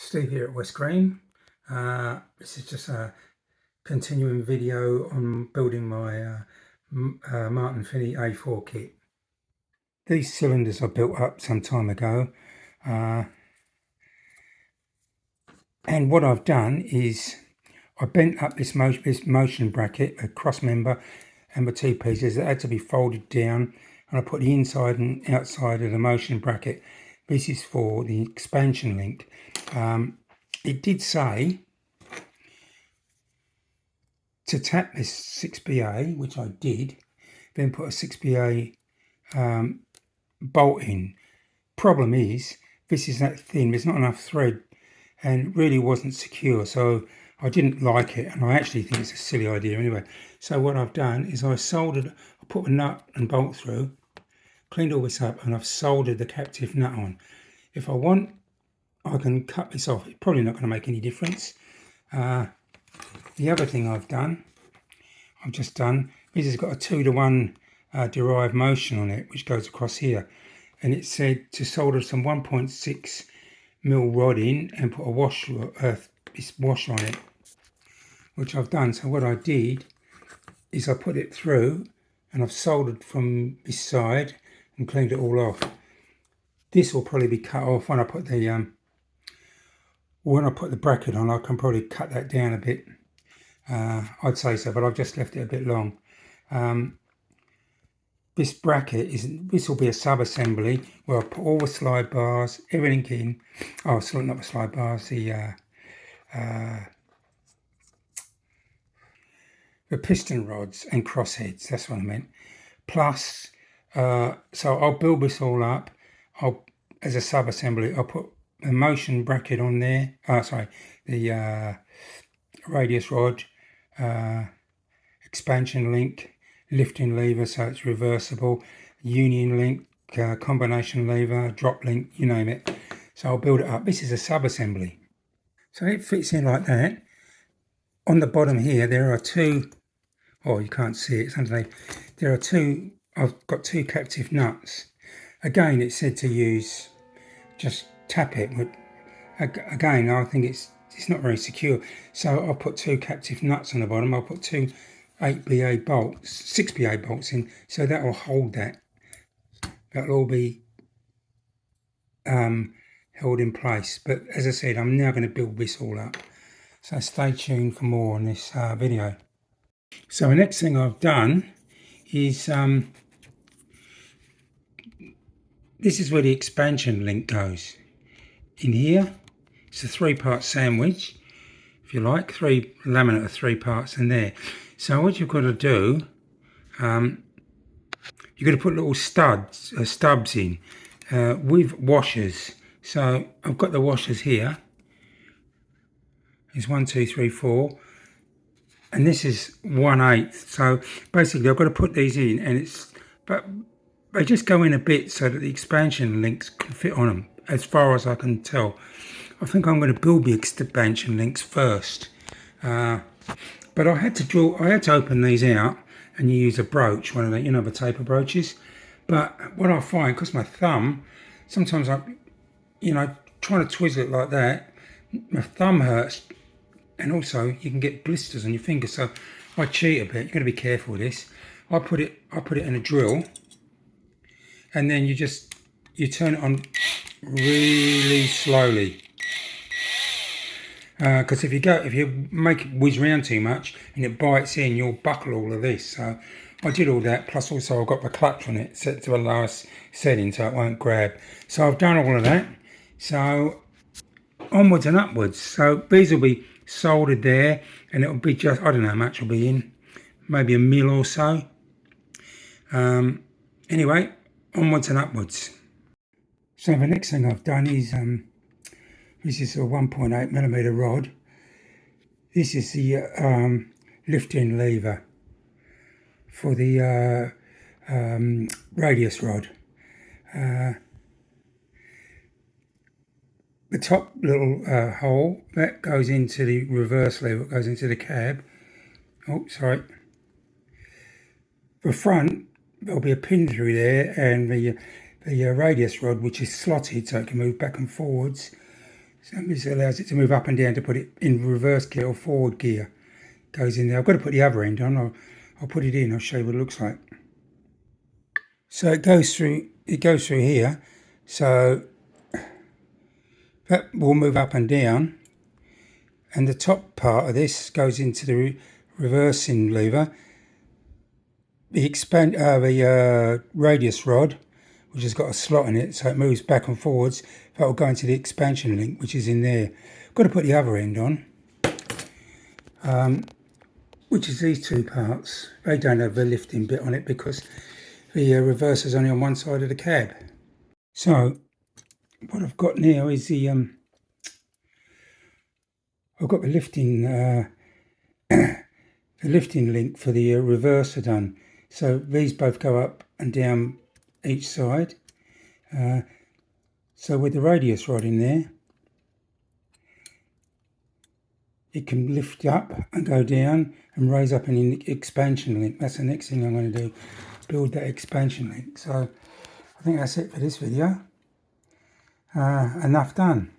Steve here at West Green. This is just a continuing video on building my Martin Finney A4 kit. These cylinders I built up some time ago, and what I've done is I bent up this motion bracket, a cross member, and the two pieces that had to be folded down, and I put the inside and outside of the motion bracket. This is for the expansion link. It did say to tap this 6BA, which I did, then put a 6BA bolt in. Problem is, this is that thin, there's not enough thread, and really wasn't secure, so I didn't like it, and I actually think it's a silly idea anyway. So what I've done is I put a nut and bolt through, cleaned all this up, and I've soldered the captive nut on. If I want, I can cut this off. It's probably not going to make any difference. The other thing I've just done, this has got a 2-to-1 derived motion on it, which goes across here. And it said to solder some 1.6 mil rod in and put this wash on it, which I've done. So what I did is I put it through and I've soldered from this side and cleaned it all off. This will probably be cut off when I put the bracket on. I can probably cut that down a bit. I'd say so, but I've just left it a bit long. This bracket this will be a sub-assembly where I'll put all the slide bars, everything in. Oh, sorry, not the slide bars, the piston rods and crossheads. That's what I meant. Plus, so I'll build this all up. As a sub-assembly, I'll put a motion bracket on there. The radius rod, expansion link, lifting lever so it's reversible, union link, combination lever, drop link, you name it. So I'll build it up. This is a sub-assembly. So it fits in like that. On the bottom here, there are two, oh, you can't see it, it's underneath. There are two, I've got two captive nuts. Again, it said to use, just tap it, but again, I think it's not very secure. So I'll put two captive nuts on the bottom. I'll put two 6BA bolts in, so that will hold that. That'll all be held in place. But as I said, I'm now going to build this all up. So stay tuned for more on this video. So the next thing I've done is this is where the expansion link goes. In here, it's a 3-part sandwich, if you like, laminate of 3 parts in there. So what you've got to do, you've got to put little stubs in with washers. So I've got the washers here. There's 1, 2, 3, 4, and this is 1/8. So basically, I've got to put these in, and but they just go in a bit so that the expansion links can fit on them, as far as I can tell. I think I'm going to build the expansion links first. But I had to open these out and you use a broach, one of the, the taper broaches. But what I find, because my thumb, sometimes trying to twizzle it like that, my thumb hurts, and also you can get blisters on your fingers. So I cheat a bit. You've got to be careful with this. I put it in a drill, and then you turn it on really slowly. Because if you make it whiz round too much and it bites in, you'll buckle all of this. So I did all that, plus also I've got the clutch on it set to a lower setting so it won't grab. So I've done all of that. So onwards and upwards. So these will be soldered there, and it'll be just, I don't know how much will be in, maybe a mil or so. Anyway, onwards and upwards. So the next thing I've done is this is a 1.8mm rod. This is the lifting lever for the radius rod. The top little hole, that goes into the reverse lever, it goes into the cab. Oh, sorry. The front, there'll be a pin through there, and the radius rod, which is slotted so it can move back and forwards. So this allows it to move up and down to put it in reverse gear or forward gear. Goes in there. I've got to put the other end on. I'll put it in. I'll show you what it looks like. So it goes through here. So that will move up and down. And the top part of this goes into the reversing lever. The radius rod, which has got a slot in it, so it moves back and forwards. That will go into the expansion link, which is in there. Got to put the other end on, which is these two parts. They don't have the lifting bit on it because the reverser is only on one side of the cab. So what I've got now is the I've got the lifting the lifting link for the reverser done. So these both go up and down each side. So with the radius rod in there, it can lift up and go down and raise up an expansion link. That's the next thing I'm going to do, build that expansion link. So I think that's it for this video. Enough done.